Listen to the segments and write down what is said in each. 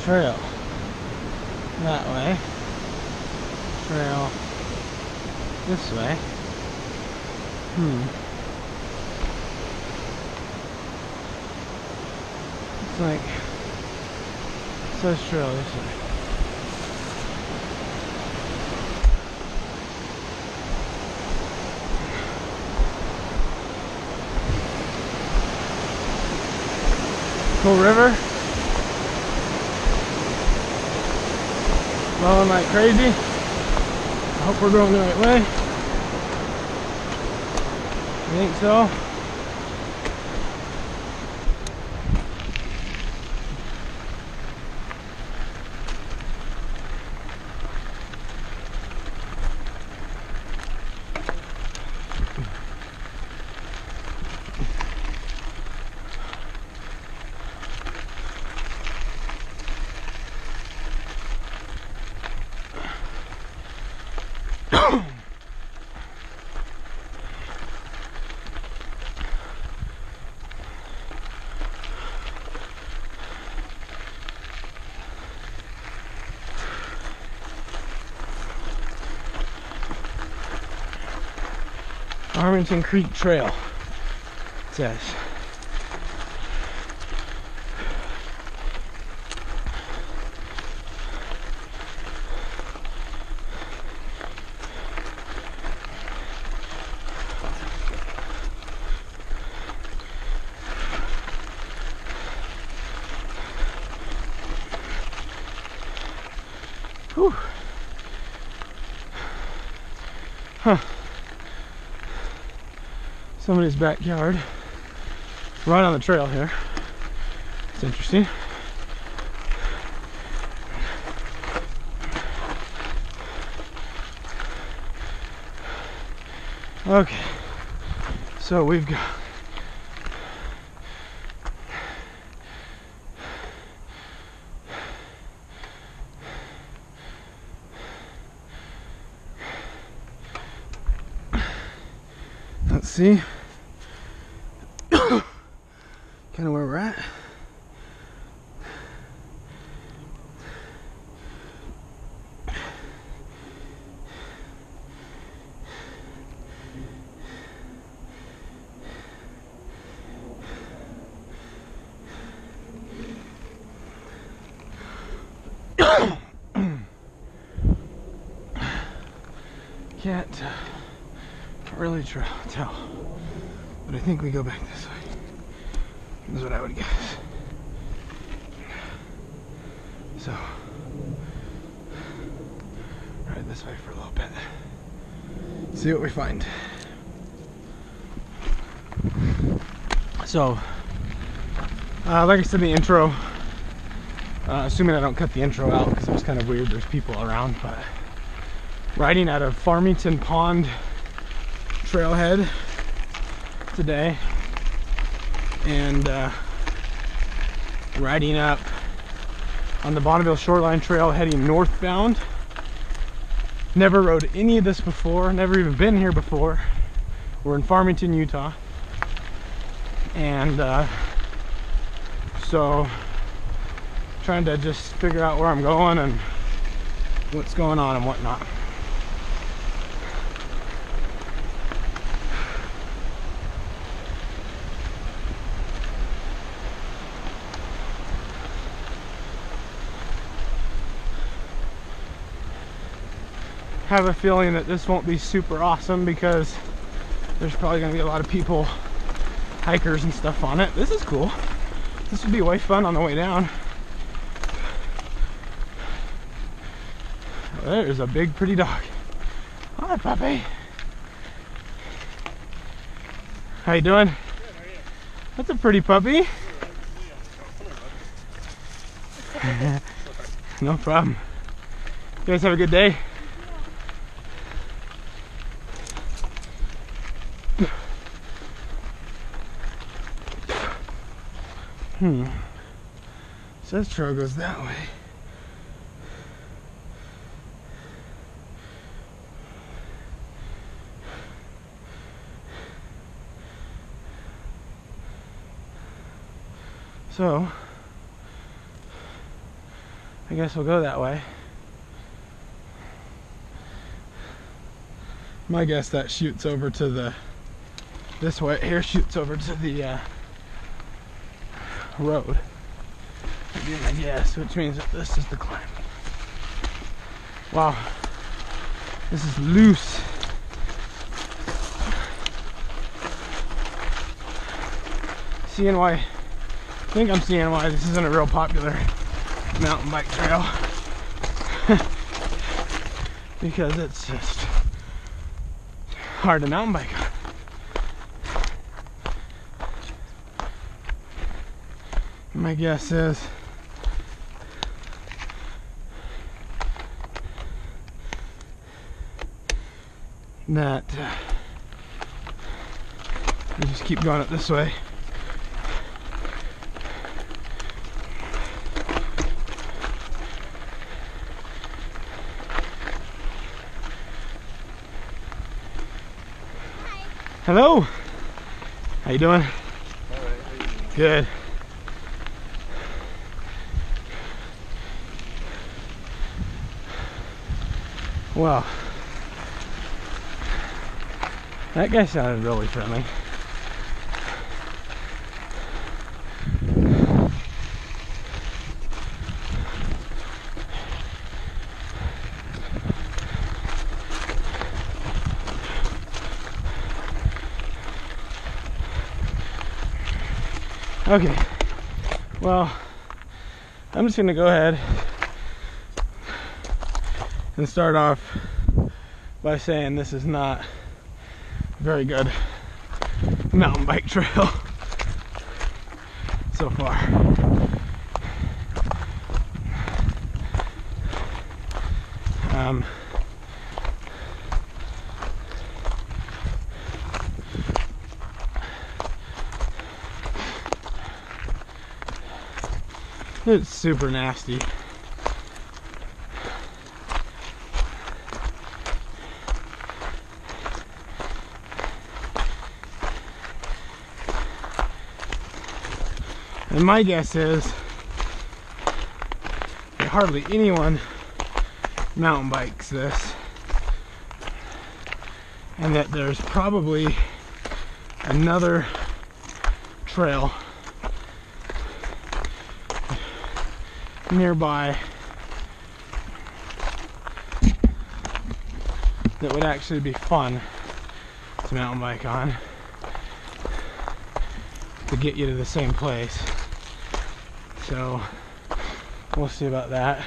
trail that way, trail this way. It's like, it says trail this way. Cool river. Flowing like crazy. I hope we're going the right way. I think so. Farmington Creek Trail, it says. Whew. Huh. Somebody's backyard, right on the trail here. It's interesting. Okay, so we've got let's see kind of where we're at. Can't really tell, but I think we go back this way. Is what I would guess. So, ride this way for a little bit. See what we find. So, like I said in the intro, assuming I don't cut the intro out because it was kind of weird, there's people around, but riding out of Farmington Pond trailhead today, and riding up on the Bonneville Shoreline Trail heading northbound. Never rode any of this before, never even been here before. We're in Farmington, Utah, and so trying to just figure out where I'm going and what's going on and whatnot. Have a feeling that this won't be super awesome because there's probably gonna be a lot of people, hikers and stuff on it. This is cool. This would be way fun on the way down. There's a big pretty dog. Hi puppy. How you doing? Good, how are you? That's a pretty puppy. No problem. You guys have a good day. Says trail goes that way. So I guess we'll go that way. My guess that shoots over to the, this way here shoots over to the road. Would be my guess, which means that this is the climb. Wow, this is loose. Seeing why, I think I'm seeing why this isn't a real popular mountain bike trail. Because it's just hard to mountain bike on. My guess is that we just keep going up this way. Hello. How you doing? All right. Good. Wow. That guy sounded really friendly. Okay, well, I'm just gonna go ahead and start off by saying this is not a very good mountain bike trail so far. It's super nasty. And my guess is that hardly anyone mountain bikes this, and that there's probably another trail nearby that would actually be fun to mountain bike on to get you to the same place. So we'll see about that,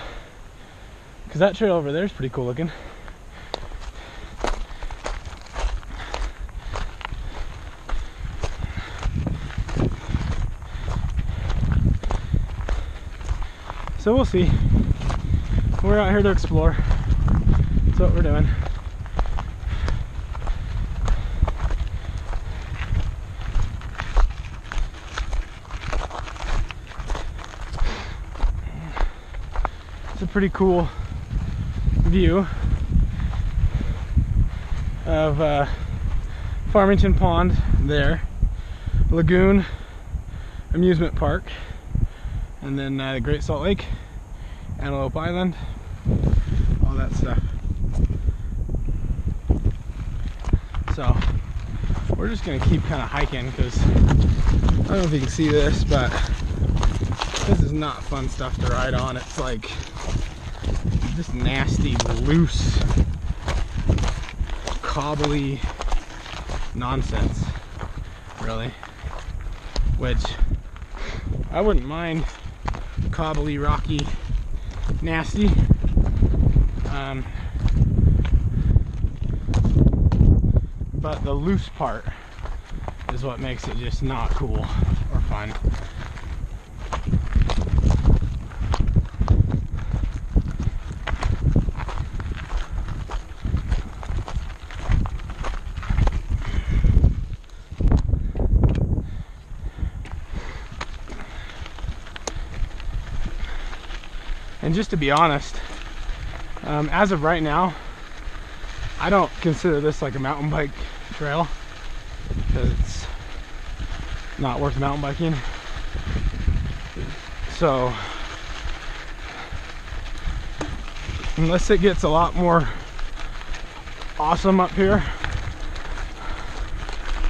because that trail over there is pretty cool looking. So we'll see. We're out here to explore. That's what we're doing. It's a pretty cool view of Farmington Pond there, Lagoon Amusement Park, and then the Great Salt Lake, Antelope Island, all that stuff. So we're just gonna keep kind of hiking, because I don't know if you can see this, but this is not fun stuff to ride on. It's like just nasty, loose, cobbly nonsense, really, which I wouldn't mind. Cobbly, rocky, nasty. But the loose part is what makes it just not cool or fun. And just to be honest, as of right now, I don't consider this like a mountain bike trail, because it's not worth mountain biking. So unless it gets a lot more awesome up here,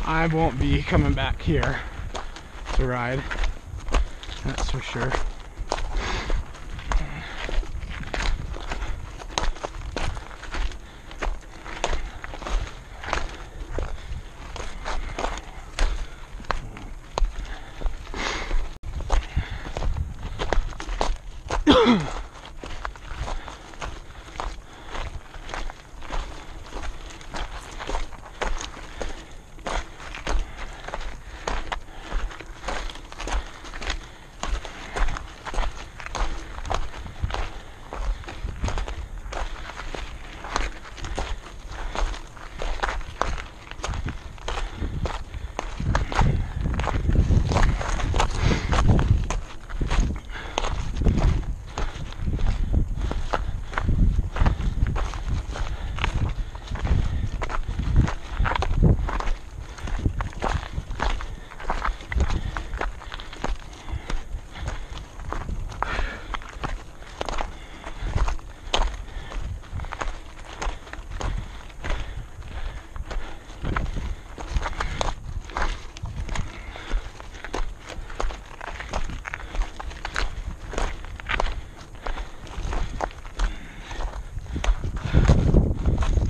I won't be coming back here to ride. That's for sure.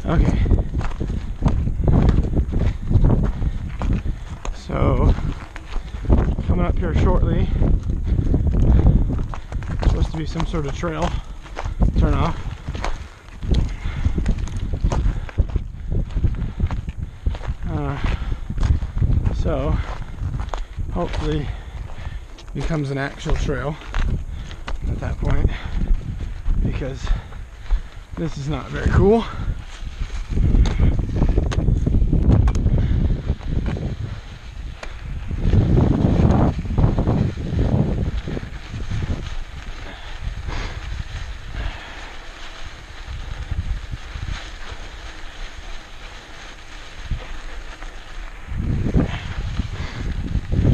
Okay, so coming up here shortly, supposed to be some sort of trail turn off. So hopefully becomes an actual trail at that point, because this is not very cool.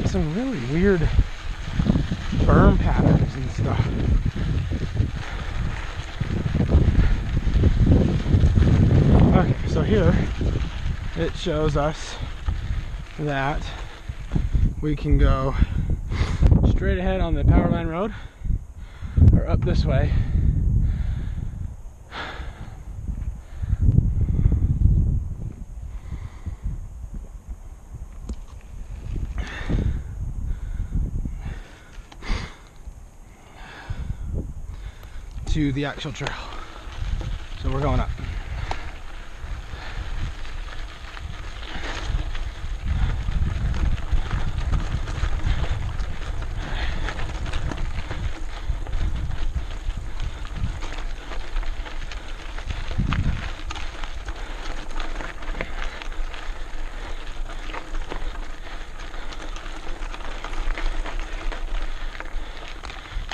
Some really weird berm patterns and stuff. Okay, so here it shows us that we can go straight ahead on the power line road or up this way. To the actual trail. So we're going up.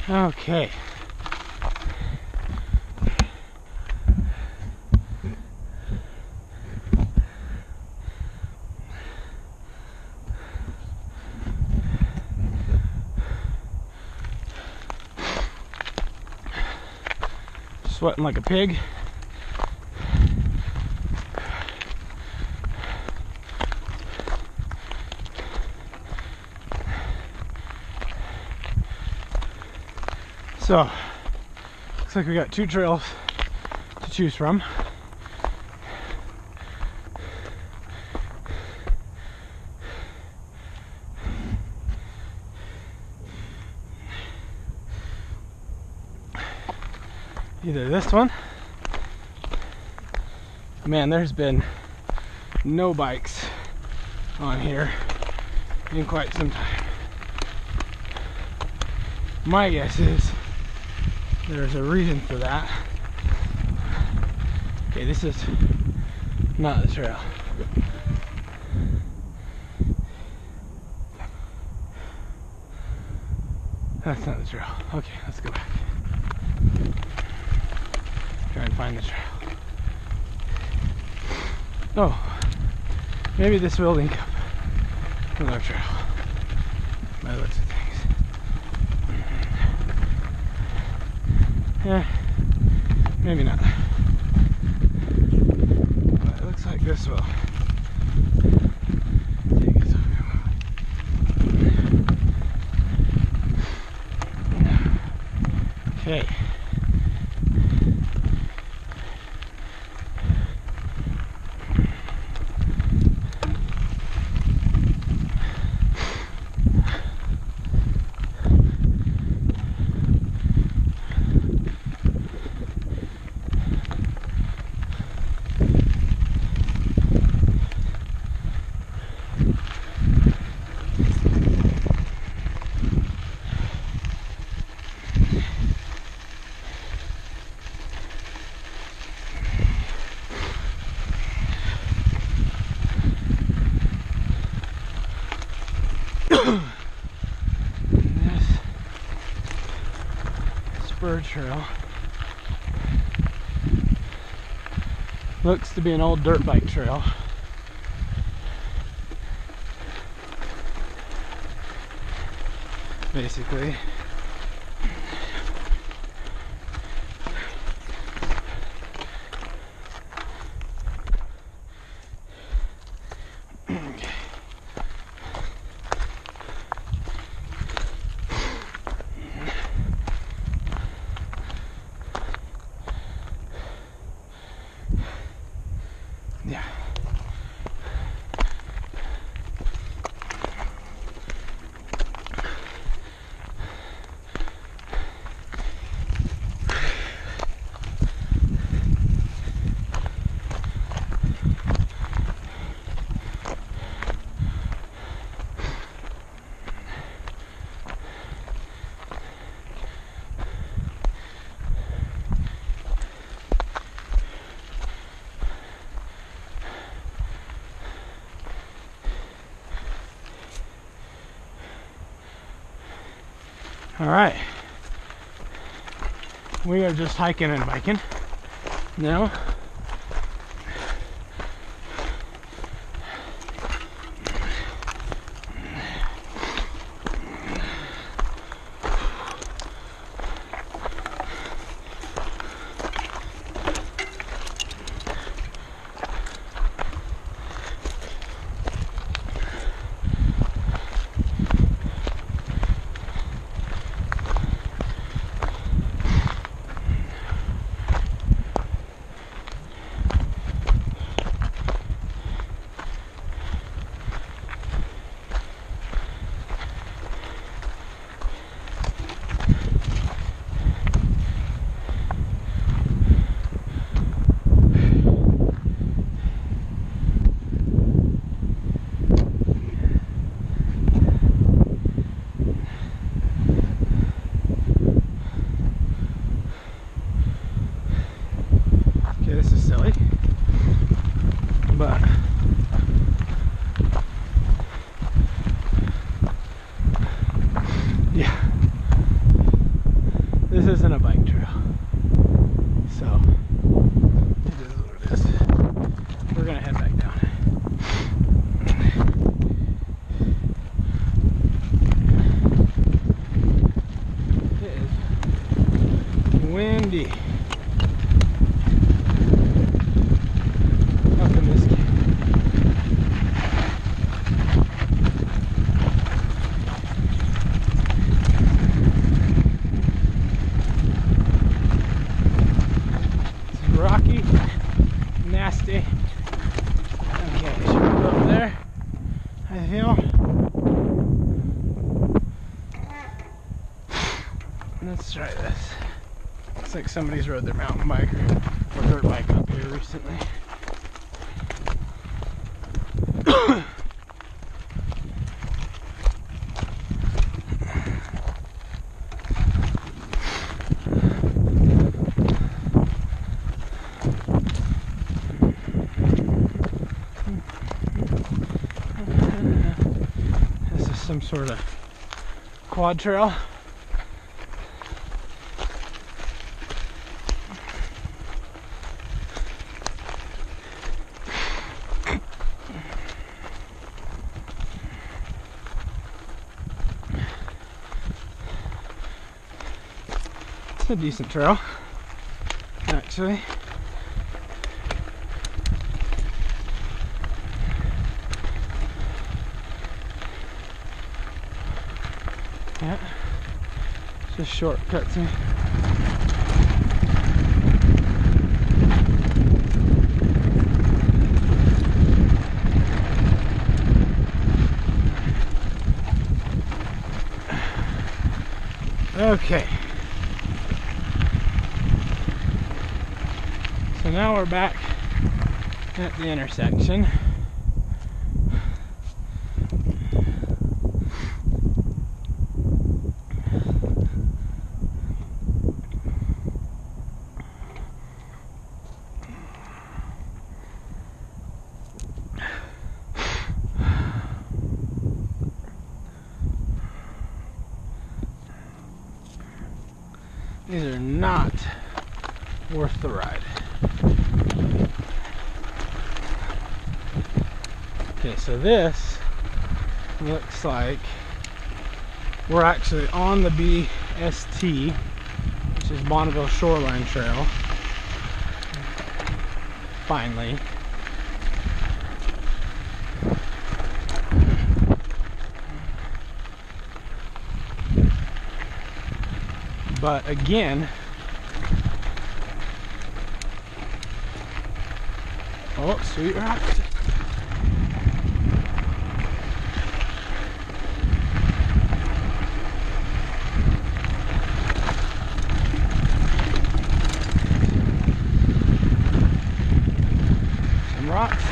Okay. Sweating like a pig. So, looks like we got two trails to choose from. Either this one. Man, there's been no bikes on here in quite some time. My guess is there's a reason for that. Okay, this is not the trail. That's not the trail. Okay, let's go back. Try and find the trail. Oh, maybe this will link up with our trail by the looks of things. Maybe not. But it looks like this will take us over. Okay. This spur trail looks to be an old dirt bike trail. Basically. Yeah. All right, we are just hiking and biking now. This is silly, but yeah, this isn't a bike trail, so it is what it is. We're gonna head back down. It is windy. Rocky, nasty. Okay, should we go up there? I feel. Let's try this. Looks like somebody's rode their mountain bike or dirt bike up here recently. Some sort of quad trail. It's a decent trail. Not actually. Yeah, it's just shortcuts me. Okay. So now we're back at the intersection. These are not worth the ride. Okay, so this looks like we're actually on the BST, which is Bonneville Shoreline Trail. Finally. But again, oh, sweet rocks. Some rocks.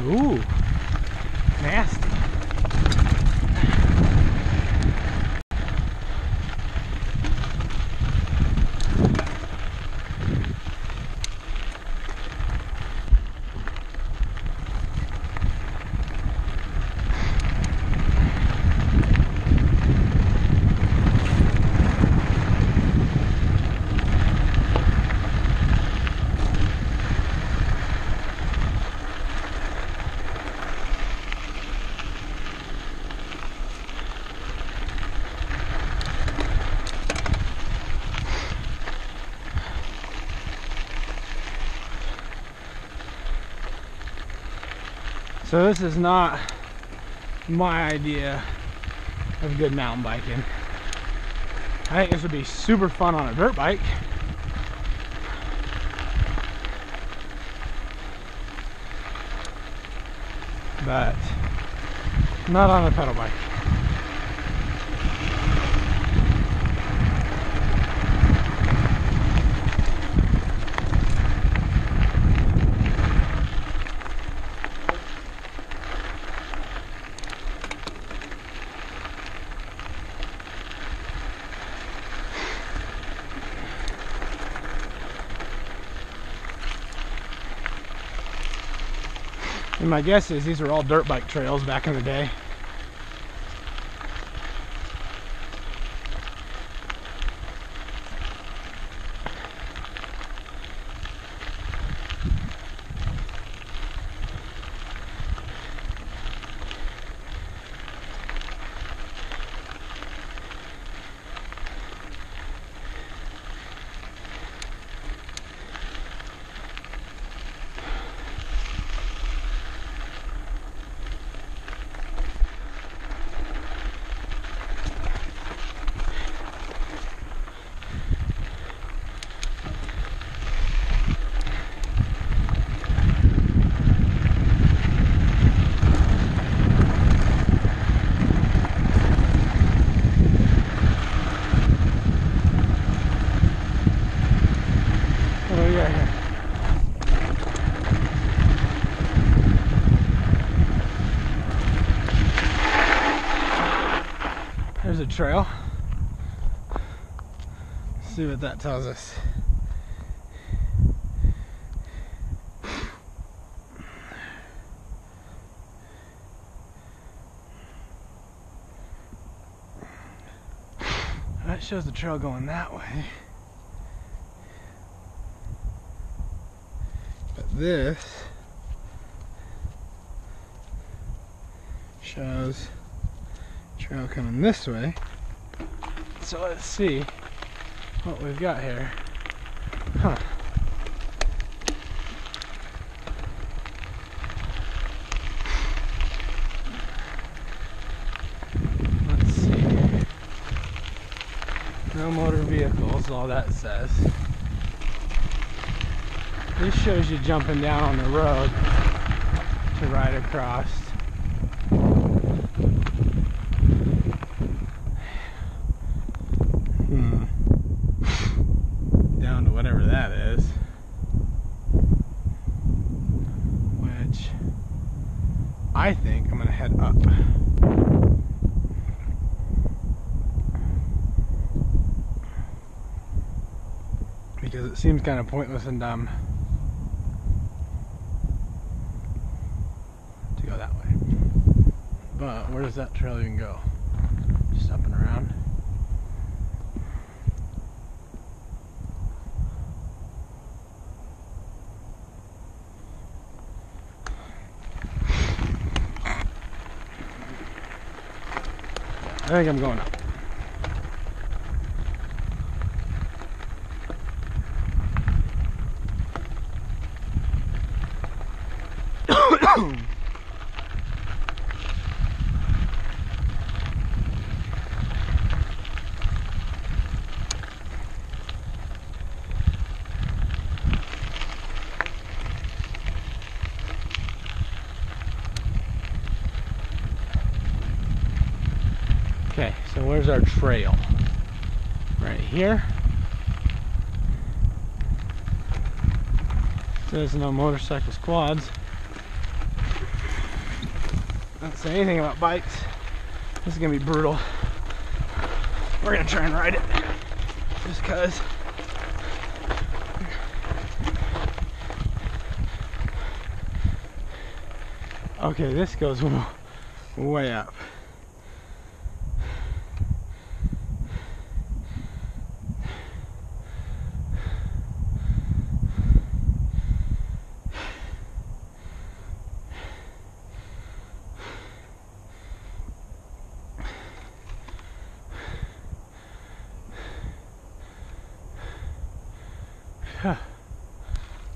Ooh, nasty. So this is not my idea of good mountain biking. I think this would be super fun on a dirt bike. But not on a pedal bike. And my guess is these were all dirt bike trails back in the day. There's a trail. see what that tells us. That shows the trail going that way. But this shows trail coming this way. So let's see what we've got here. Huh. Let's see. No motor vehicles, all that says. This shows you jumping down on the road to ride across. Down to whatever that is. Which I think I'm gonna head up. Because it seems kind of pointless and dumb to go that way. But where does that trail even go? Just up and around. I think I'm going up. Okay, so where's our trail? Right here. Says no motorcycle squads. Doesn't say anything about bikes. This is gonna be brutal. We're gonna try and ride it just cause. Okay, this goes way up.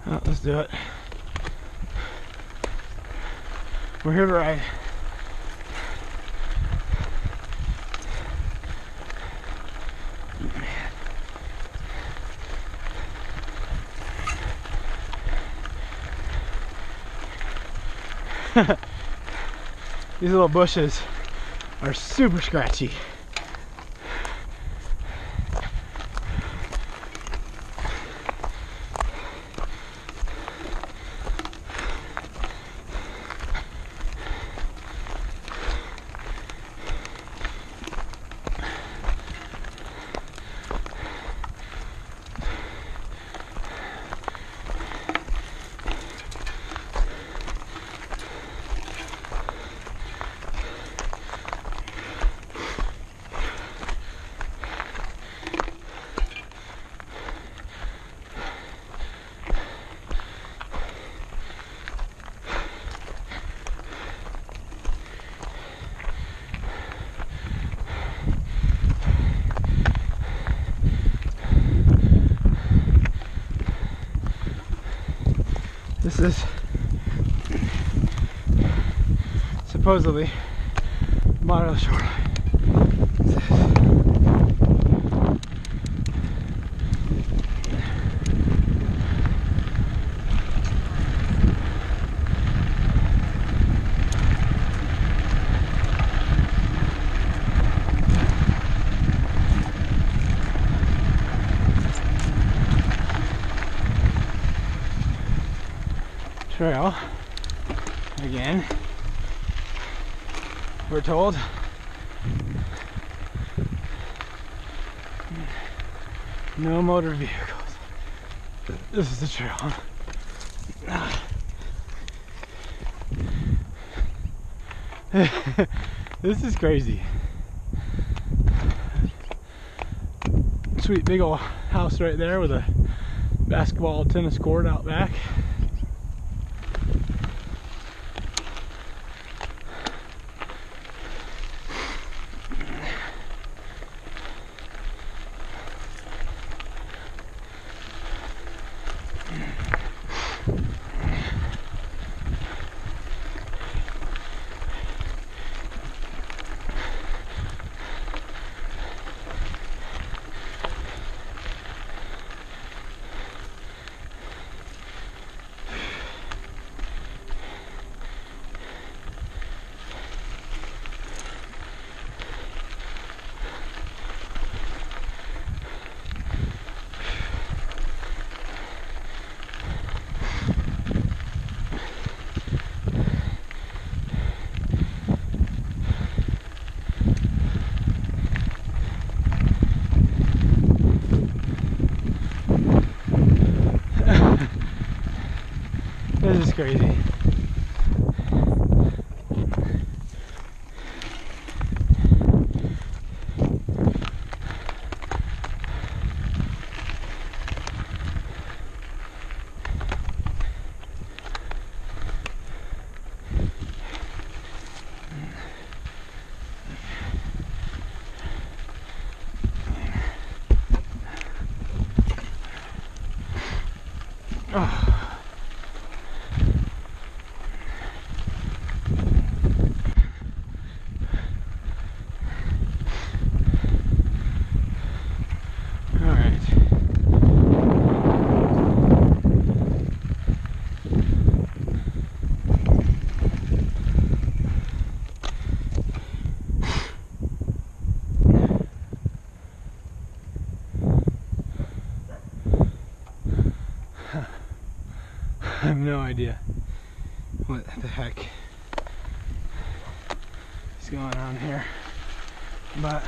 Well, let's do it. We're here to ride. These little bushes are super scratchy. This is supposedly Bonneville Shoreline. Trail again, we're told. No motor vehicles. This is the trail, huh? This is crazy. Sweet big old house right there with a basketball tennis court out back. This is crazy. Oh. I have no idea what the heck is going on here, but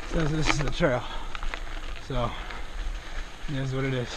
it says this is the trail, so it is what it is.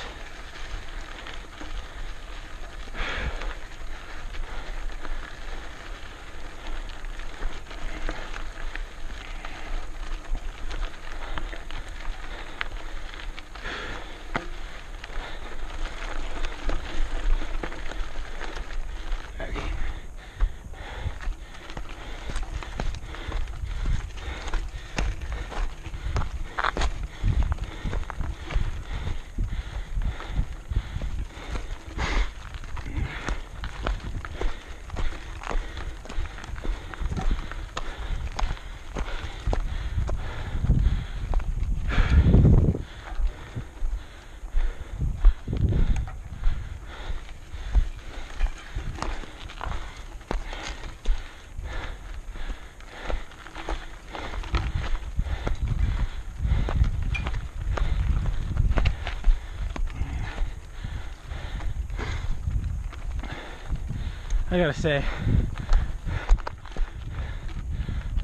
I gotta say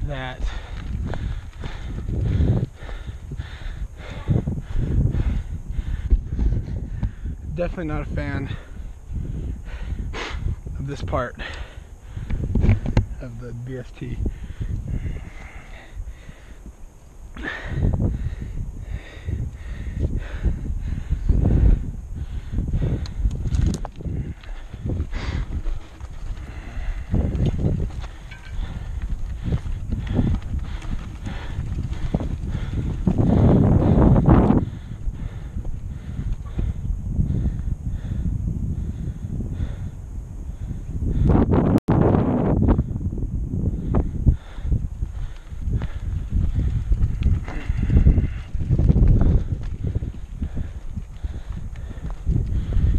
that definitely not a fan of this part of the BST.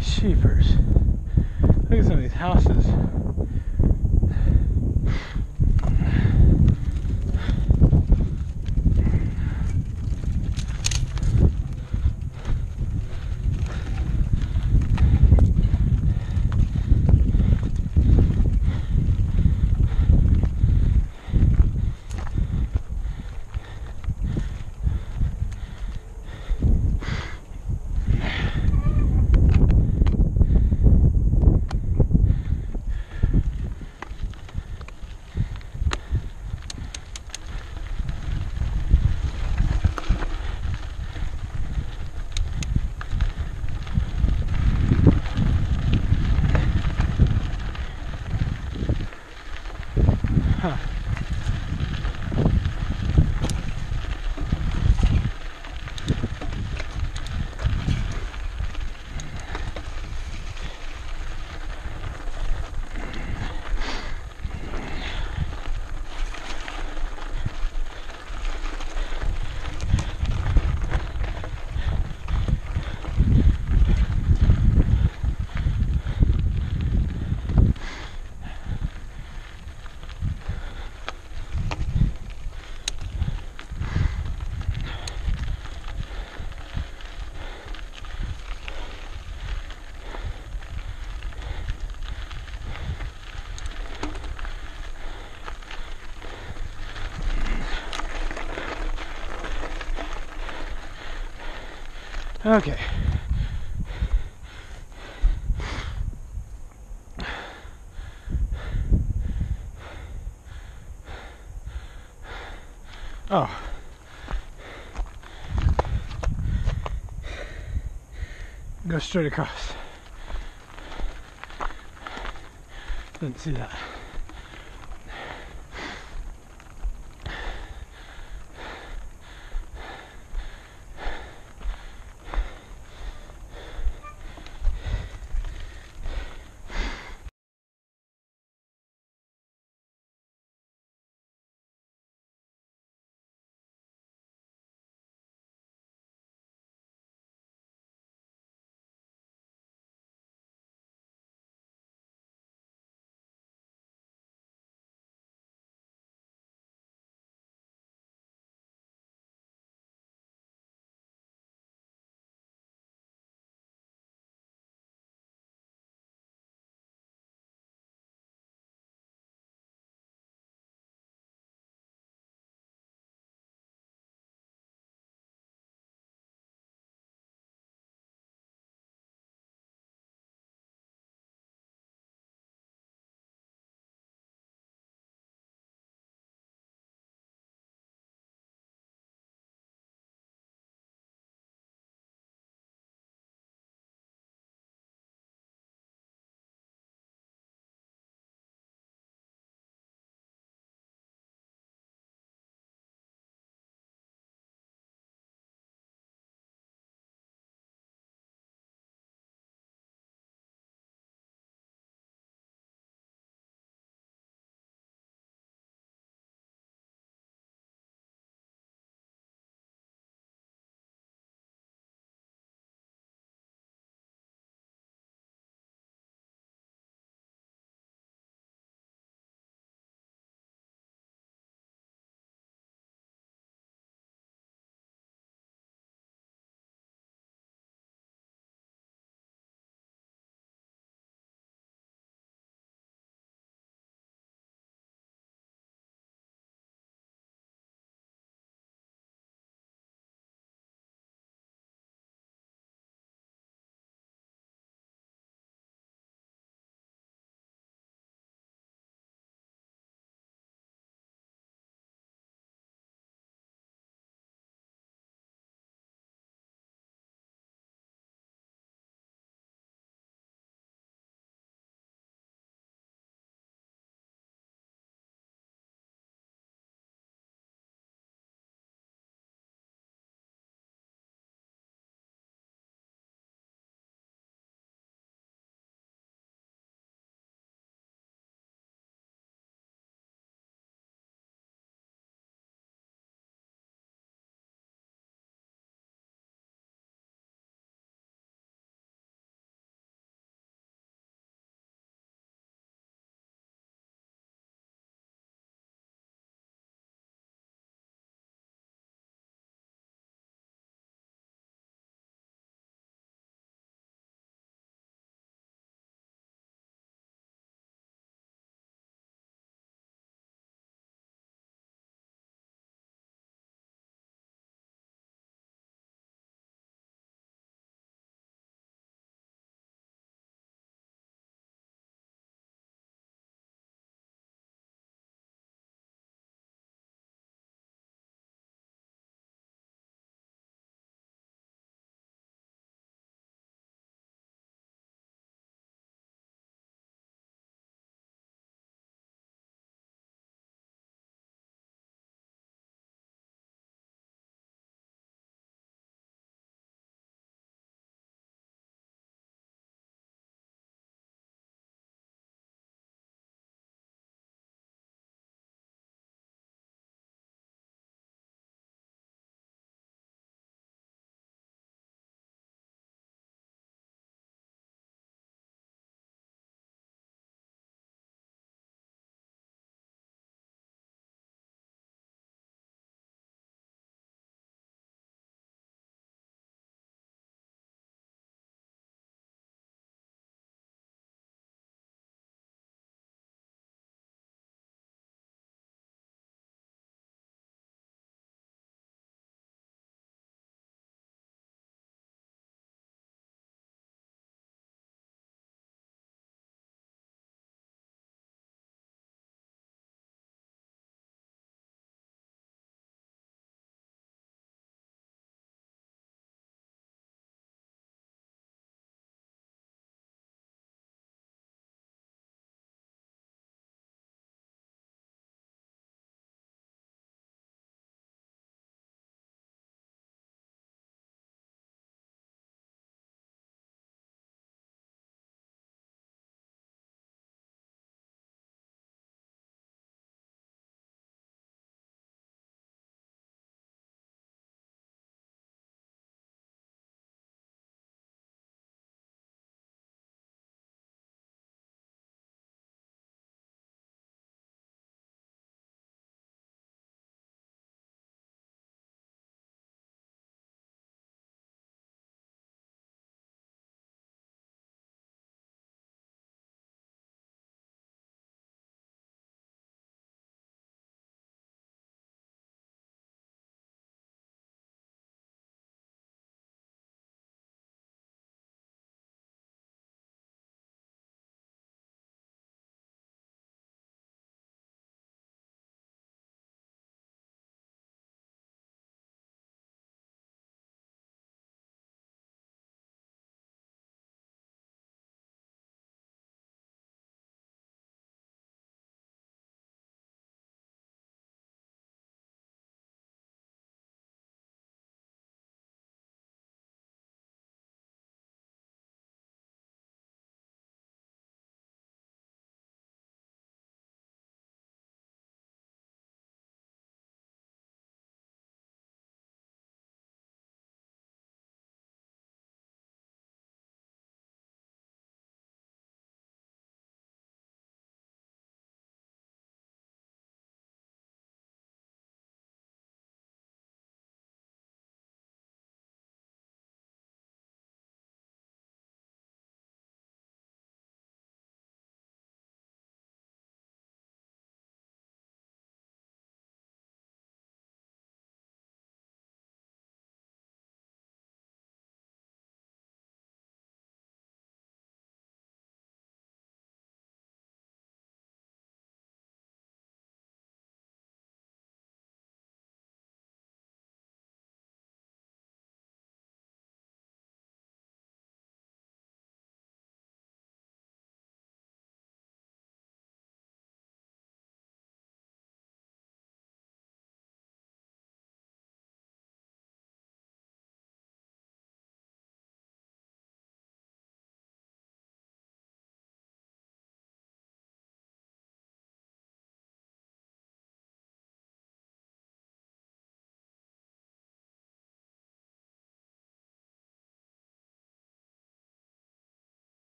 Sheepers. Look at some of these houses. Okay. Oh. Go straight across. Didn't see that.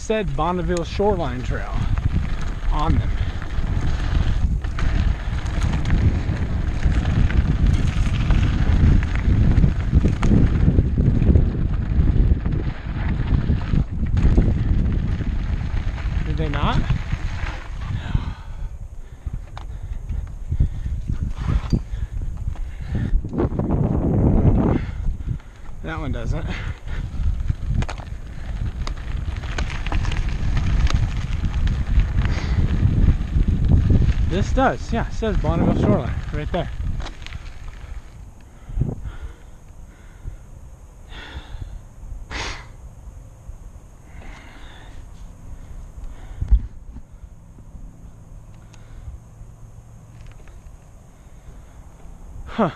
said Bonneville Shoreline Trail on them. Did they not? That one doesn't. This does, yeah, it says Bonneville Shoreline right there. Huh.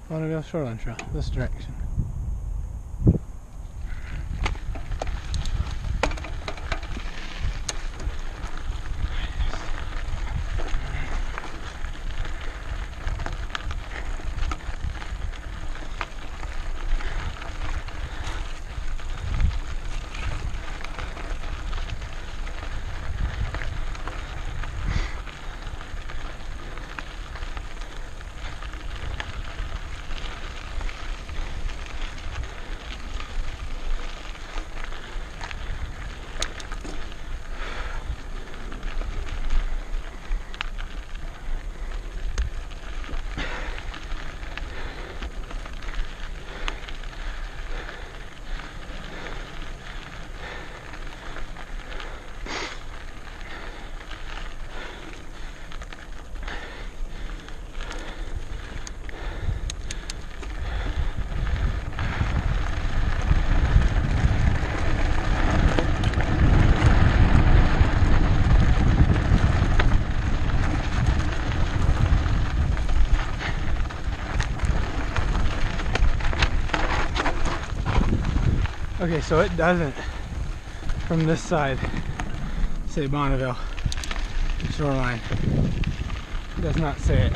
Bonneville Shoreline Trail, this direction. Okay, so it doesn't, from this side, say Bonneville Shoreline. It does not say it.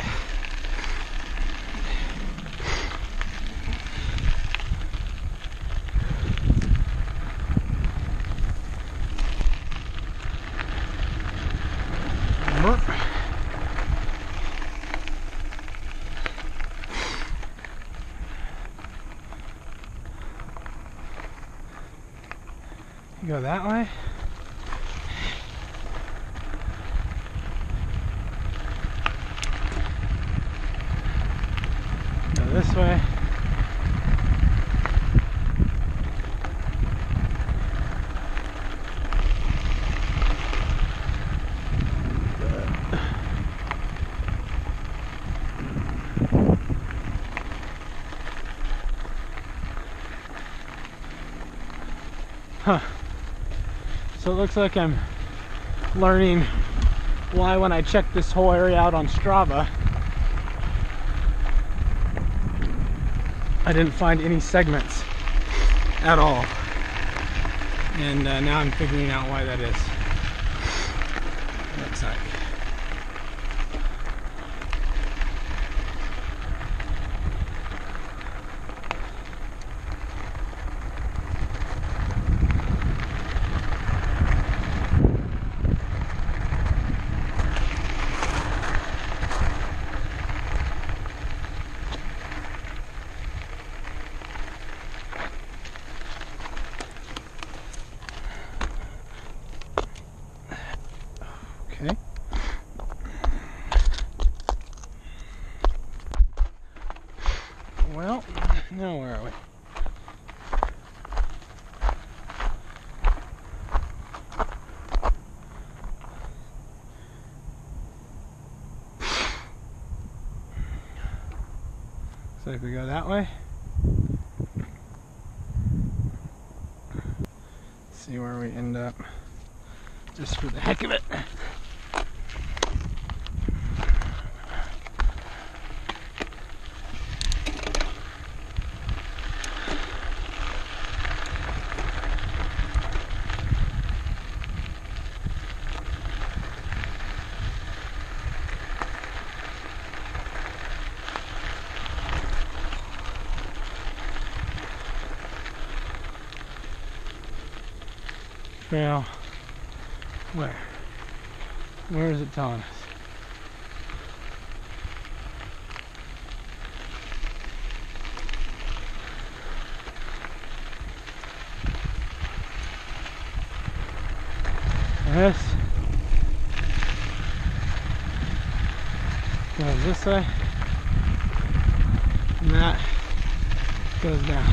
Go that way. Go this way. Huh. So it looks like I'm learning why when I checked this whole area out on Strava, I didn't find any segments at all. And now I'm figuring out why that is. Looks like. Okay. Well, now where are we? So if we go that way, see where we end up, just for the heck of it. trail. Where? Where is it telling us? This goes this way, and that goes down.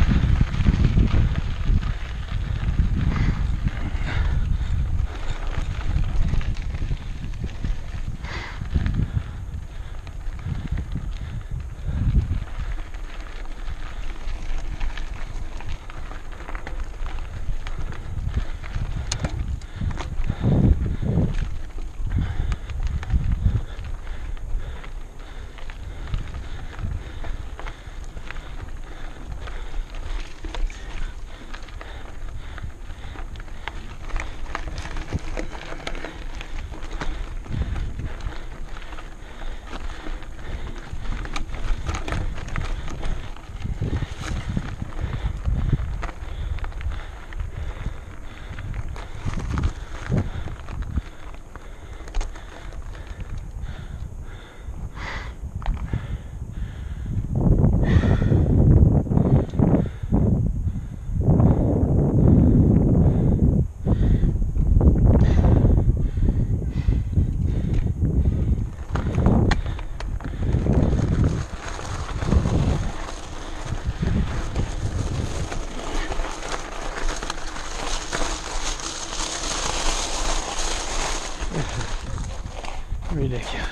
Ridiculous.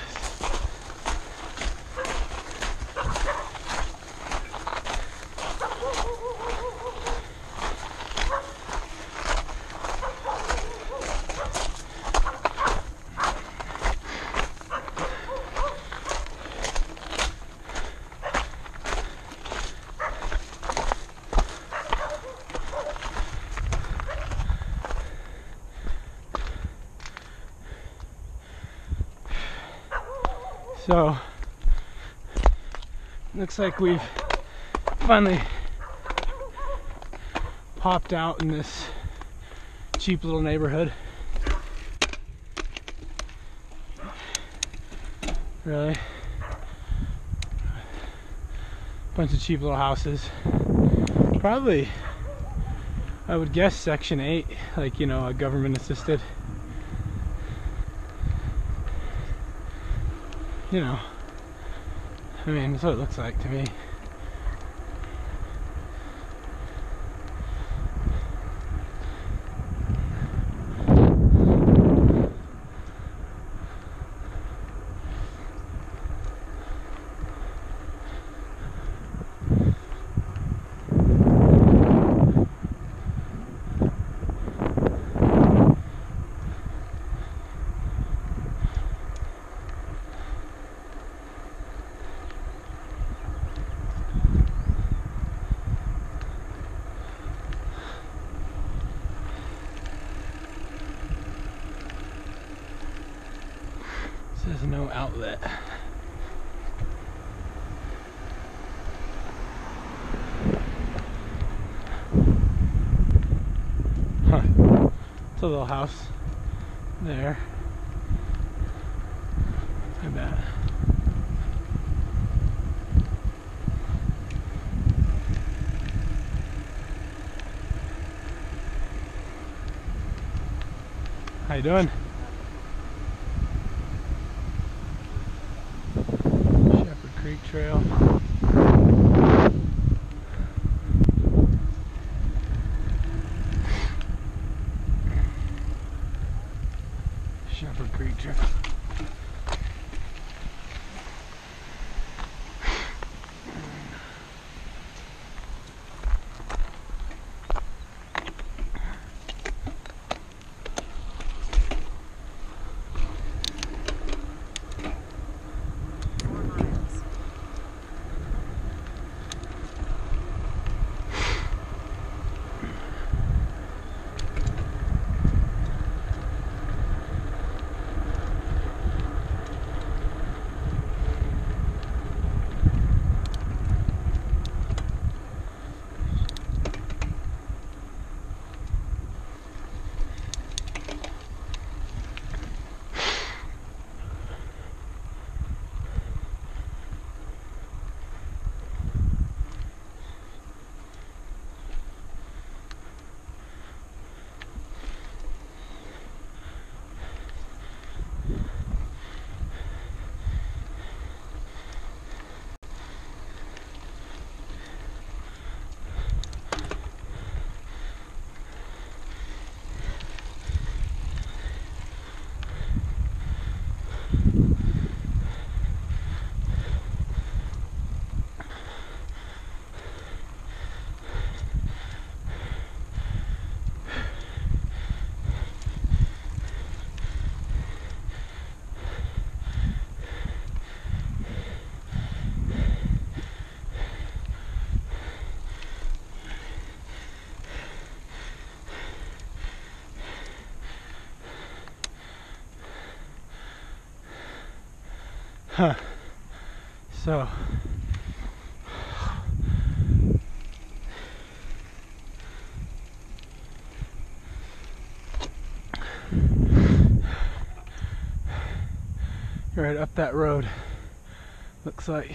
So, looks like we've finally popped out in this cheap little neighborhood. Really? Bunch of cheap little houses. Probably, I would guess Section 8, like, you know, a government assisted. You know, I mean, that's what it looks like to me. Says no outlet. Huh. It's a little house there. I bet. How you doing? Creek Trail. Shepherd Creek Trail. Huh. So right up that road, looks like.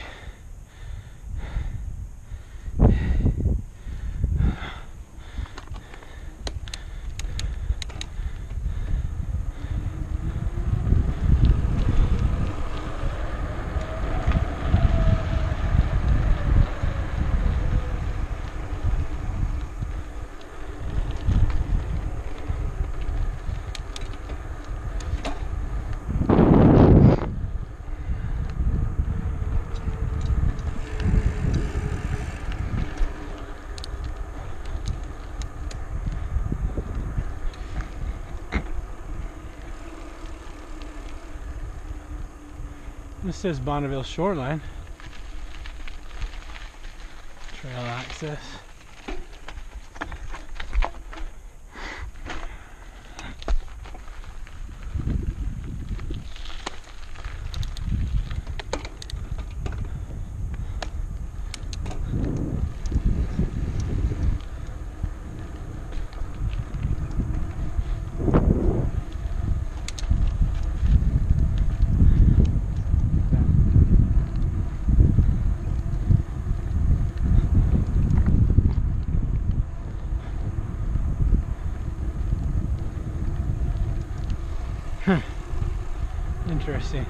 This says Bonneville Shoreline Trail access. Interesting.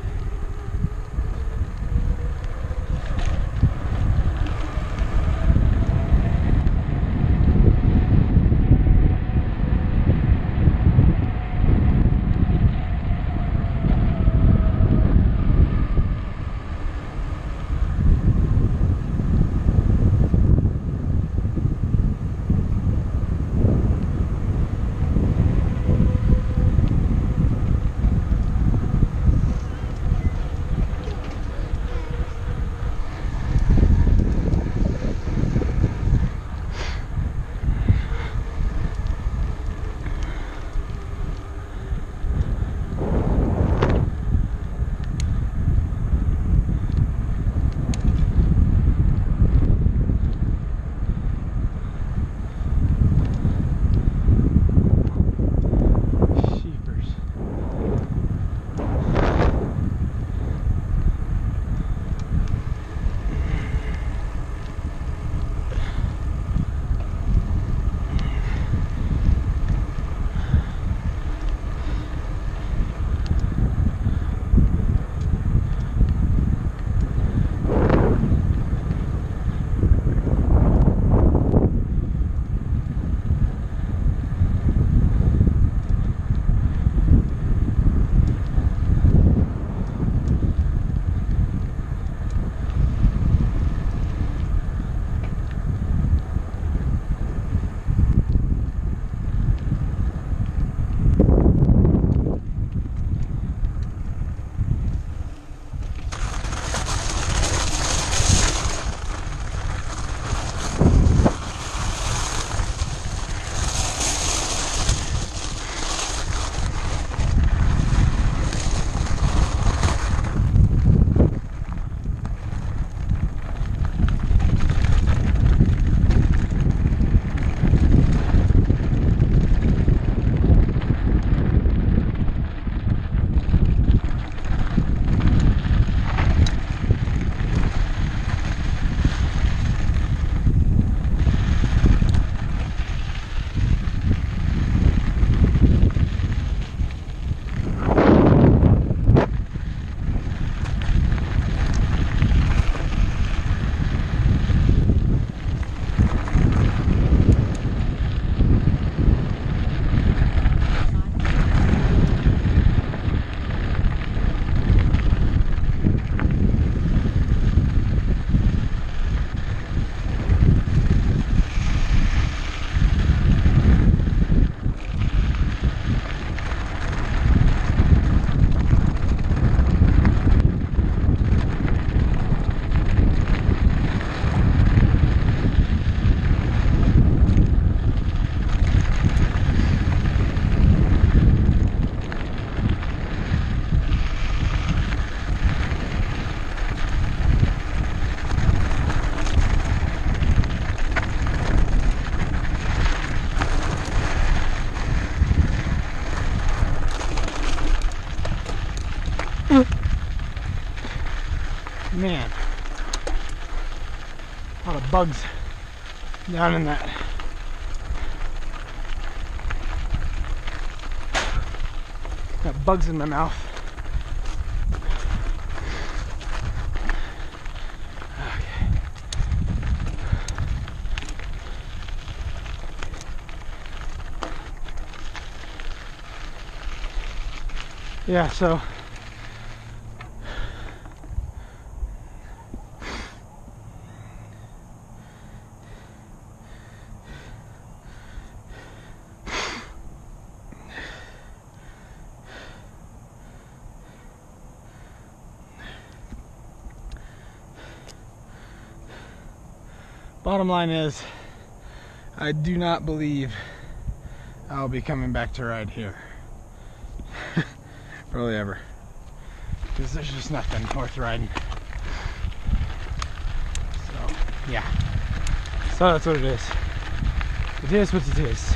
Man, a lot of bugs down in that. Got bugs in my mouth. Okay. Yeah, so bottom line is, I do not believe I'll be coming back to ride here. Probably ever. Because there's just nothing worth riding. So, yeah. So that's what it is. It is what it is.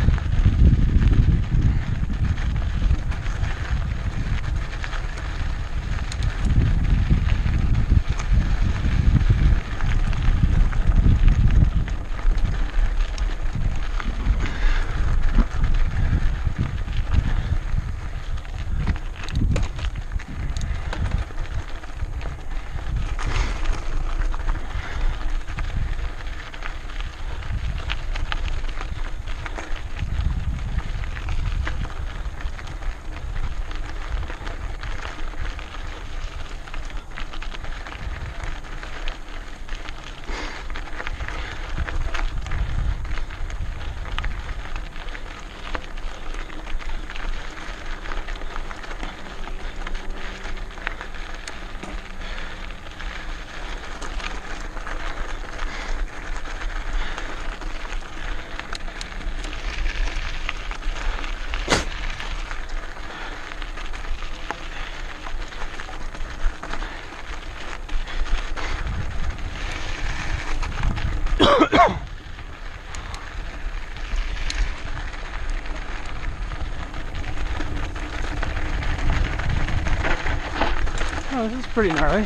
Oh, this is pretty gnarly.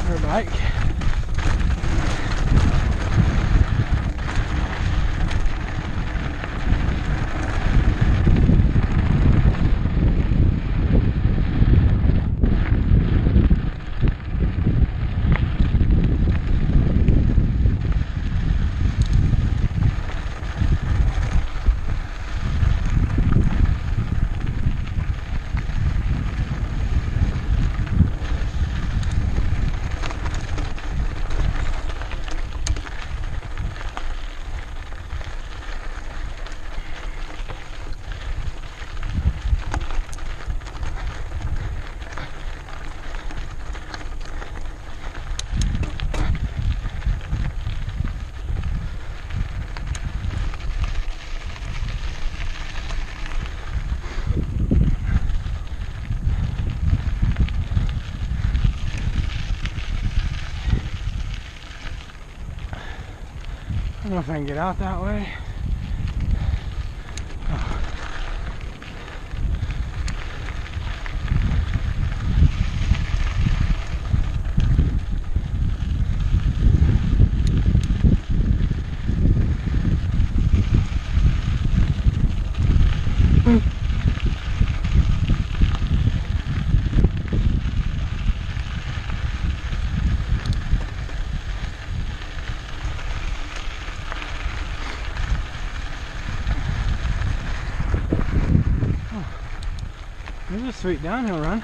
Our bike. I don't know if I can get out that way. Oh. There's a sweet downhill run.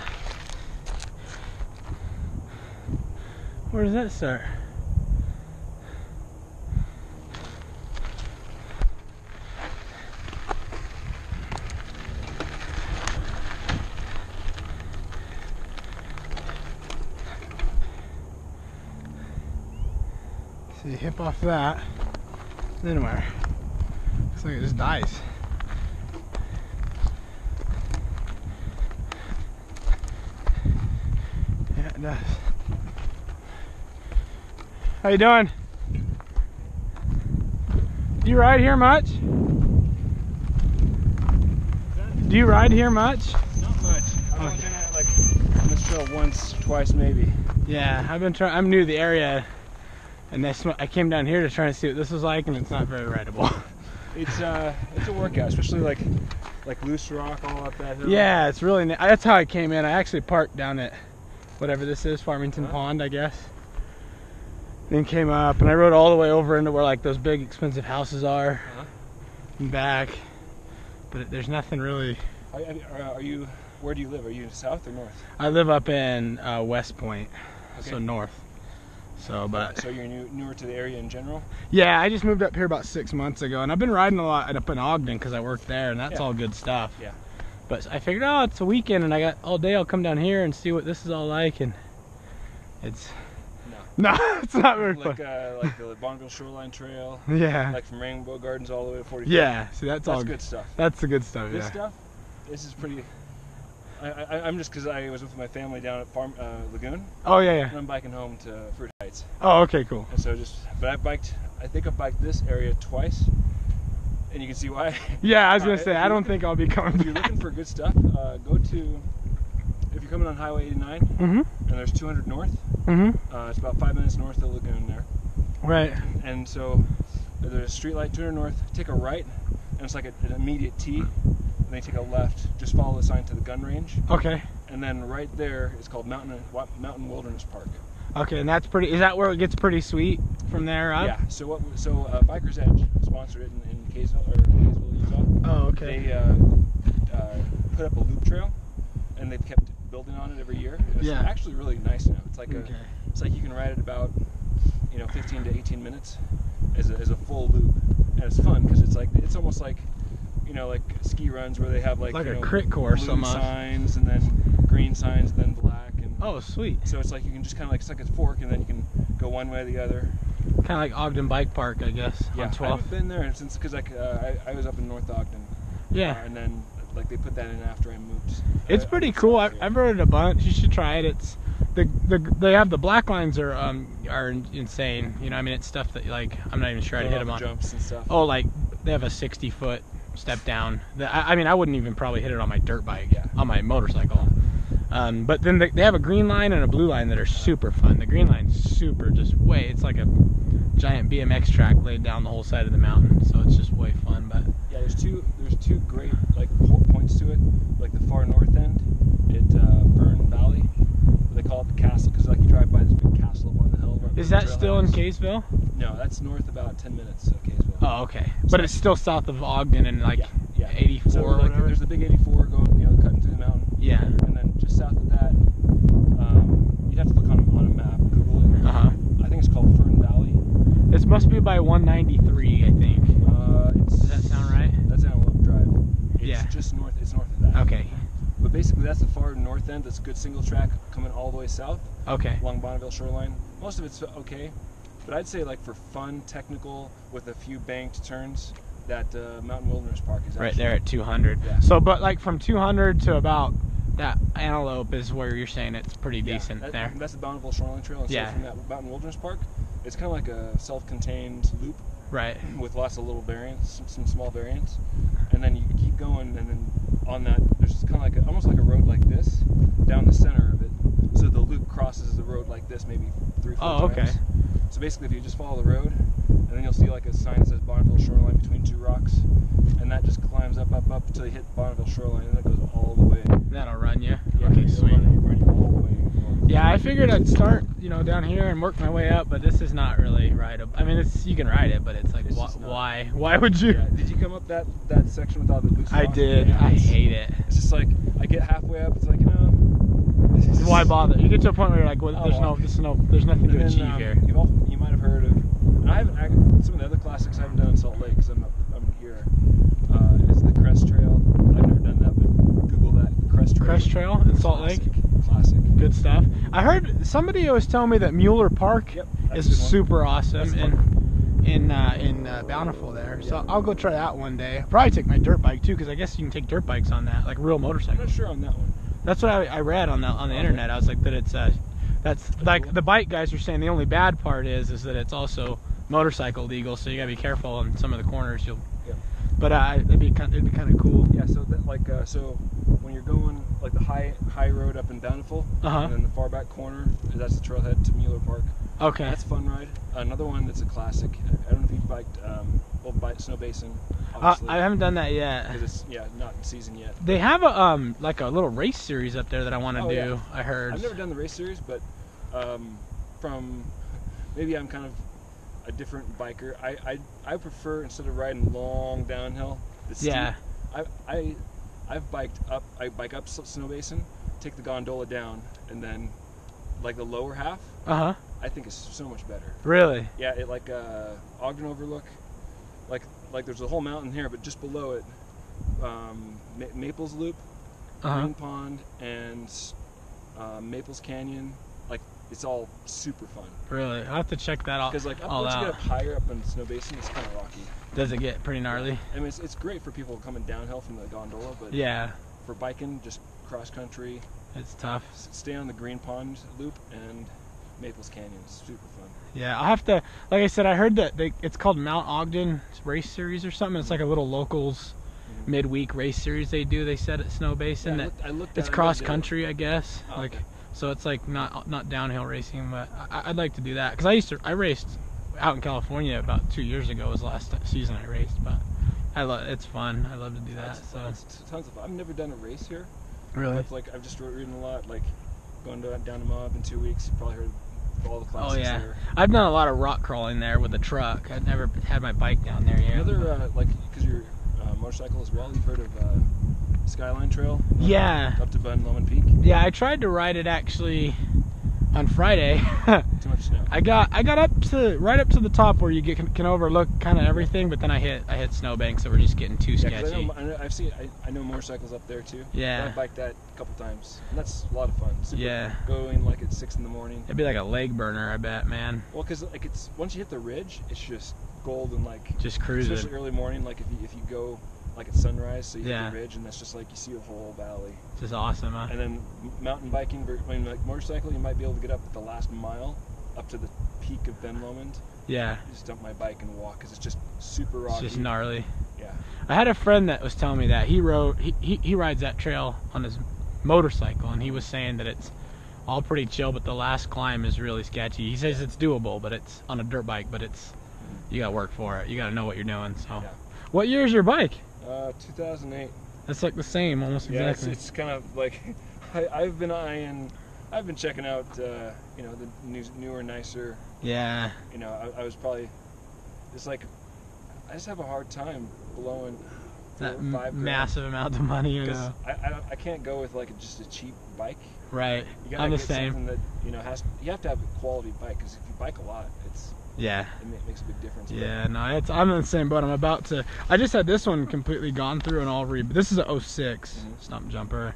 Where does that start? So you hip off that, then where? Looks like it just dies. Yeah, it does. How you doing? Do you ride here much? Do you ride here much? Not much. I've only been at like on this Well, once, twice, maybe. Yeah, I've been trying. I'm new to the area, and I came down here to try and see what this was like, and it's not very rideable. It's a workout, especially like loose rock all up that hill. Yeah, it's really. That's how I came in. I actually parked down at whatever this is, Farmington Pond, I guess. Then came up, and I rode all the way over into where like those big expensive houses are, and back. But there's nothing really. Are you? Where do you live? Are you south or north? I live up in West Point, okay. So north. So, but so you're newer to the area in general? Yeah, I just moved up here about 6 months ago, and I've been riding a lot up in Ogden because I work there, and that's all good stuff. Yeah. But I figured, oh, it's a weekend, and I got all day. I'll come down here and see what this is all like, and it's no, it's not very fun. Like the Bonneville Shoreline Trail. Yeah. Like from Rainbow Gardens all the way to 45. Yeah. See, that's all good stuff. That's the good stuff. This stuff. This is pretty. I'm just because I was with my family down at Lagoon. Oh yeah. And I'm biking home to Fruit Heights. Oh, okay, cool. And so but I think I've biked this area twice, and you can see why. Yeah, I was gonna say I don't think I'll be coming. If you're looking for good stuff, go to. If you're coming on Highway 89, and there's 200 north. It's about 5 minutes north of the Lagoon there. Right. And so there's a street light, 200 north. Take a right, and it's like an immediate T. And then you take a left, just follow the sign to the gun range. Okay. And then right there is called Mountain Wilderness Park. Okay, and that's pretty. Is that where it gets pretty sweet from there up? Yeah. So Biker's Edge sponsored it in Kaysville, Utah. Oh, okay. They put up a loop trail, and they've kept building on it every year. And it's actually really nice now. It's like it's like you can ride it about 15 to 18 minutes as a full loop, and it's fun because it's almost like. Like ski runs where they have like a crit course almost. Signs and then green signs and then black and sweet. So it's like you can just kind of like suck a fork and then you can go one way or the other. Kind of like Ogden Bike Park, I guess. Yeah, on 12th. I haven't been there since because I was up in North Ogden. Yeah. And then like they put that in after I moved. It's pretty cool. I've rode it a bunch. You should try it. It's they have the black lines are insane. I mean it's stuff that like I'm not even sure I'd hit them on. Jumps and stuff. Oh, like they have a 60-foot. Step down. I mean, I wouldn't even probably hit it on my dirt bike, on my motorcycle. But then they have a green line and a blue line that are super fun. The green line's super, it's like a giant BMX track laid down the whole side of the mountain, so it's just way fun. But yeah, there's two great like points to it. Like the far north end, Fern Valley. They call it the castle because like you drive by this big castle up on the hill. Is that still in Kaysville? No, that's north about 10 minutes of Kaysville. Oh, okay. So but it's still south of Ogden and like 84 so or whatever. There's the big 84 going, cutting through the mountain. Yeah. And then just south of that, you'd have to look on a map, Google it. I think it's called Fern Valley. This must be by 193, I think. Does that sound right? That's Antelope Drive. It's just north. It's north of that. Okay. But basically, that's the far north end. That's a good single track coming all the way south. Okay. Along Bonneville Shoreline. Most of it's okay. But I'd say like for fun, technical, with a few banked turns, that Mountain Wilderness Park is right there at 200. Yeah. So, but like from 200 to about that Antelope is where you're saying it's pretty decent there. That's the Bonneville Shoreline Trail. And so from that Mountain Wilderness Park, it's kind of like a self-contained loop. Right. With lots of little variants, some small variants, and then you keep going, and then on that there's kind of like almost like a road like this down the center of it. So the loop crosses the road like this, maybe 3 or 4 times. Okay. So basically, if you just follow the road, and then you'll see like a sign that says Bonneville Shoreline between 2 rocks, and that just climbs up until you hit Bonneville Shoreline, and that goes all the way. That'll run you. Yeah, okay, sweet. Run you all the way. Yeah, I figured I'd start, down here and work my way up, but this is not really rideable. I mean, you can ride it, but it's like, why? Why would you? Yeah. Did you come up that section with all the loose rocks? I did. Yeah, I hate it. It's just like I get halfway up, it's like why bother? You get to a point where you're like, well, there's nothing to achieve here. You might have heard of. And I haven't. Some of the other classics I haven't done in Salt Lake because I'm here. Is the Crest Trail. I've never done that, but Google that. The Crest Trail. Crest Trail in Salt Lake. Classic. Good stuff. I heard somebody was telling me that Mueller Park is super awesome in Bountiful there. Yeah. So I'll go try that one day. I'll probably take my dirt bike too, because I guess you can take dirt bikes on that, like real motorcycles. I'm not sure on that one. That's what I read on the internet. I was like that it's that's like the bike guys are saying the only bad part is that it's also motorcycle legal, so you gotta be careful on some of the corners. But it'd be kind of cool. Yeah. So that so when you're going like the high road up in Bonneville, and then the far back corner, that's the trailhead to Mueller Park. Okay. That's a fun ride. Another one that's a classic. I don't know if you've biked Snow Basin. I haven't done that yet. Because it's not in season yet. They have a like a little race series up there that I want to do. Yeah. I heard. I've never done the race series, but from maybe I'm kind of a different biker. I prefer, instead of riding long downhill, the steep, I've biked up. I bike up Snow Basin, take the gondola down, and then like the lower half. I think is so much better. Really? Yeah, it like Ogden Overlook. Like there's a whole mountain here, but just below it, Maples Loop, Farmington Pond, and Maples Canyon. Like it's all super fun. Really? I'll have to check that out. Because like once you get up higher up in Snow Basin, it's kind of rocky. Does it get pretty gnarly? I mean, it's great for people coming downhill from the gondola, but yeah, for biking, just cross country, it's tough. Stay on the Green Pond Loop and Maples Canyon is super fun. Yeah, I'll have to, like I said, I heard that it's called Mount Ogden Race Series or something. It's like a little locals midweek race series they do, they said, at Snow Basin. Yeah, I looked at it's cross country, I guess. Oh, like, okay. So it's like not downhill racing, but I'd like to do that. Because I raced out in California about 2 years ago was the last season I raced, but it's fun. I love to do that. It's tons of fun. I've never done a race here. Really? I've just ridden a lot, like going down to Moab in 2 weeks. You probably heard all the classics there. I've done a lot of rock crawling there with a truck. I've never had my bike down there yet. Another, like, because you're motorcycle as well, you've heard of Skyline Trail? Yeah. Up to Bonneville Peak? Yeah, I tried to ride it actually on Friday. Too much snow. I got right up to the top where you can overlook kind of everything, but then I hit snowbanks that were just getting too sketchy. I know motorcycles up there too. Yeah. I've biked that a couple times, and that's a lot of fun. Super going like at 6 in the morning. It'd be like a leg burner, I bet, man. Well, because like once you hit the ridge, it's just gold and like just cruising. Especially early morning, like if you go like at sunrise, so you hit the ridge, and that's just like you see a whole valley. Just awesome, huh? And then mountain biking, I mean, like motorcycle, you might be able to get up at the last mile, up to the peak of Ben Lomond. Yeah. Just dump my bike and walk, because it's just super rocky. It's just gnarly. Yeah. I had a friend that was telling me that he rides that trail on his motorcycle, and he was saying that it's all pretty chill, but the last climb is really sketchy. He says it's doable, but it's on a dirt bike, but it's you gotta work for it. You gotta know what you're doing. So, what year is your bike? 2008. That's like the same, almost exactly. Yeah, it's kind of like I've been checking out, you know, the newer, nicer. Yeah. You know, I was probably, it's like, I just have a hard time blowing that massive amount of money. You know, I can't go with like just a cheap bike. Right. You gotta get something that, you know, you have to have a quality bike, because if you bike a lot, it makes a big difference. Yeah, no, I'm in the same boat. I just had this one completely gone through and all this is a 06 Stumpjumper,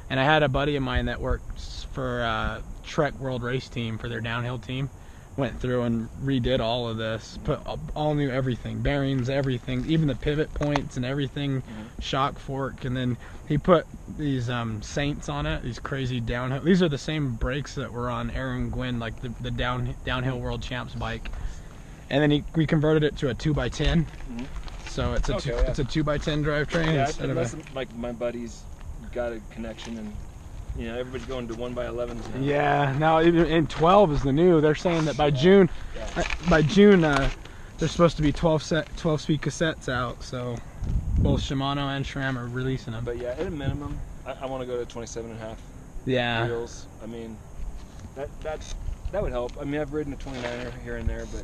and I had a buddy of mine that works for Trek World Race Team for their downhill team. Went through and redid all of this, put all new everything, bearings, everything, even the pivot points and everything, shock fork, and then he put these Saints on it, these crazy downhill. These are the same brakes that were on Aaron Gwynn, like the downhill world champs bike. And then we converted it to a 2x10, so it's a it's a 2x10 drivetrain. Yeah, unless like my buddies got a connection, and you know, everybody's going to 1x11s now. Yeah, now even in 12 is the new. They're saying that by June, there's supposed to be 12-speed cassettes out. So both Shimano and SRAM are releasing them. But yeah, at a minimum, I want to go to 27.5. Yeah. Wheels. I mean, that would help. I mean, I've ridden a 29er here and there, but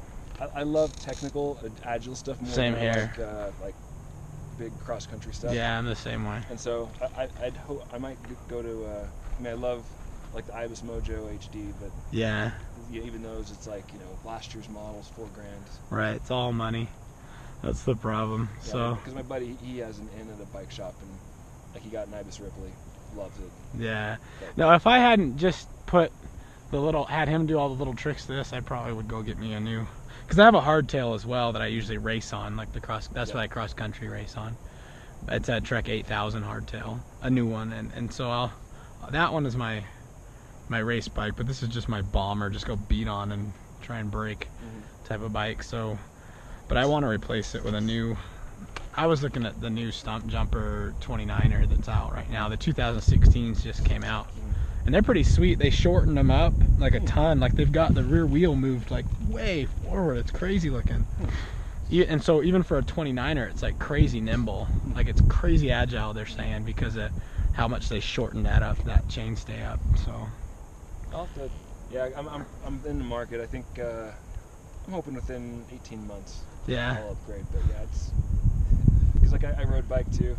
I love technical, agile stuff more. Same here. Like big cross country stuff. Yeah, I'm the same way. And so I'd hope I might go to. I mean, I love like the Ibis Mojo HD, but yeah, even those, it's like, you know, last year's models, $4 grand. Right, it's all money. That's the problem. Yeah, so because my buddy, he has an inn at a bike shop, and like he got an Ibis Ripley, loves it. Yeah. Now, if I hadn't just put had him do all the little tricks to this, I probably would go get me a new. Because I have a hardtail as well that I usually race on, like that's what I cross country race on. It's a Trek 8000 hardtail, a new one, and so that one is my race bike, but this is just my bomber, just go beat on and try and break type of bike. So, but I want to replace it with a new I was looking at the new Stumpjumper 29er that's out right now. The 2016s just came out. And they're pretty sweet. They shortened them up like a ton. Like they've got the rear wheel moved like way forward. It's crazy looking. And so even for a 29er, it's like crazy nimble. Like it's crazy agile, they're saying, because of how much they shortened that up, that chainstay up. So I'll have to, yeah, I'm in the market. I think I'm hoping within 18 months. Yeah. I'll upgrade. But yeah, it's because like I rode bike too.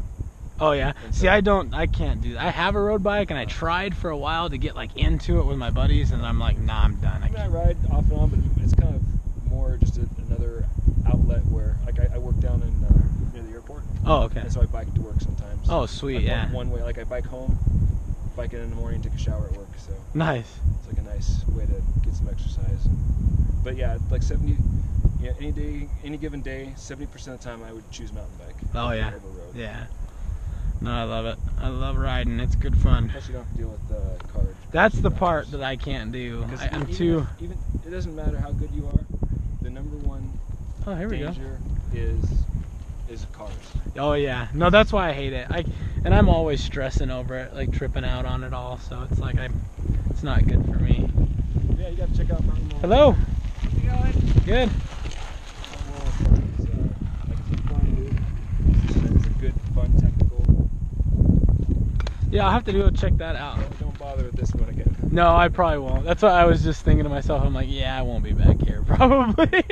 Oh yeah. And See, so, I can't do that. I have a road bike, and I tried for a while to get like into it with my buddies, and I'm like, nah, I'm done. I ride off and on, but it's kind of more just another outlet where like I work down in near the airport. Oh, okay. And so I bike to work sometimes. Oh, sweet. Like yeah. One way, like I bike home, bike in the morning, take a shower at work. So Nice. it's like a nice way to get some exercise. But yeah, like 70. Yeah, any given day, 70% of the time I would choose mountain bike. Oh yeah. Over road. Yeah. No, I love it. I love riding. It's good fun. Plus you don't have to deal with the cars. That's the part that I can't do. I'm too. Even it doesn't matter how good you are. The number one danger is cars. Oh yeah. No, that's why I hate it. And I'm always stressing over it, like tripping out on it all. So it's like it's not good for me. Yeah, you gotta check out Mountain Mall. Hello. How's it going? Good. It's a good, fun, technical. Yeah, I'll have to go check that out. Don't bother with this one again. No, I probably won't. That's what I was just thinking to myself. I'm like, yeah, I won't be back here probably.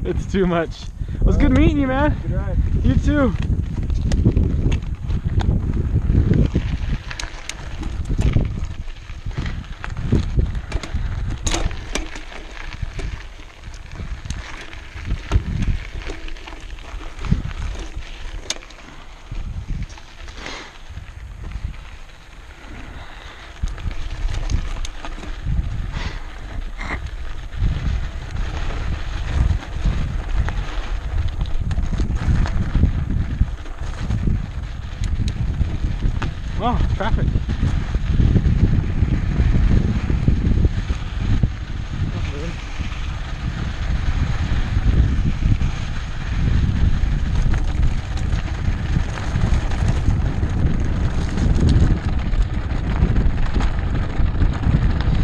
It's too much. It was good meeting you, man. Good ride. You too. Oh, traffic.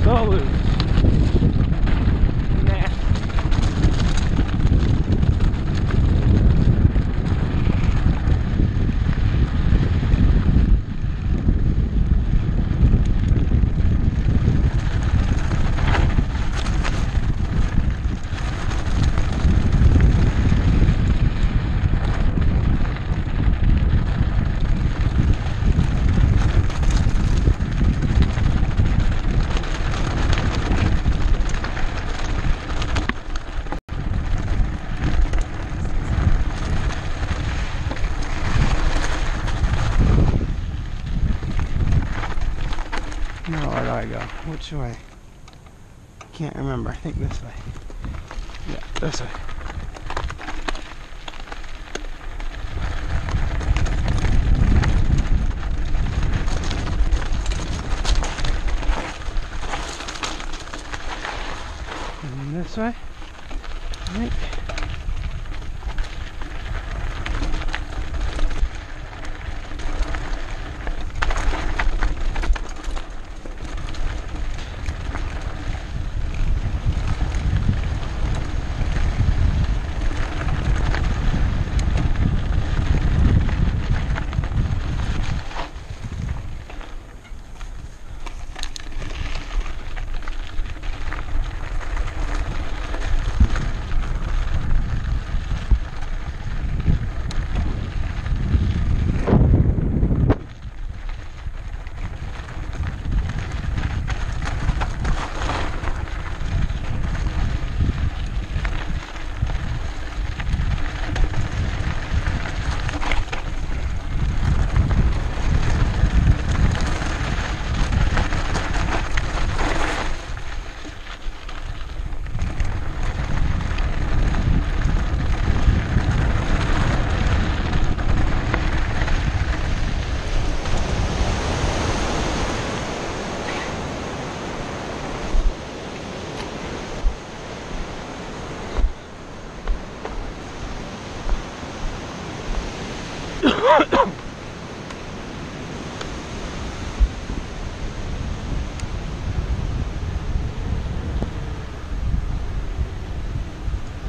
So loose. Nah. Now where do I go? Which way? Can't remember. I think this way. Yeah, this way. And this way, I think.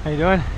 How you doing?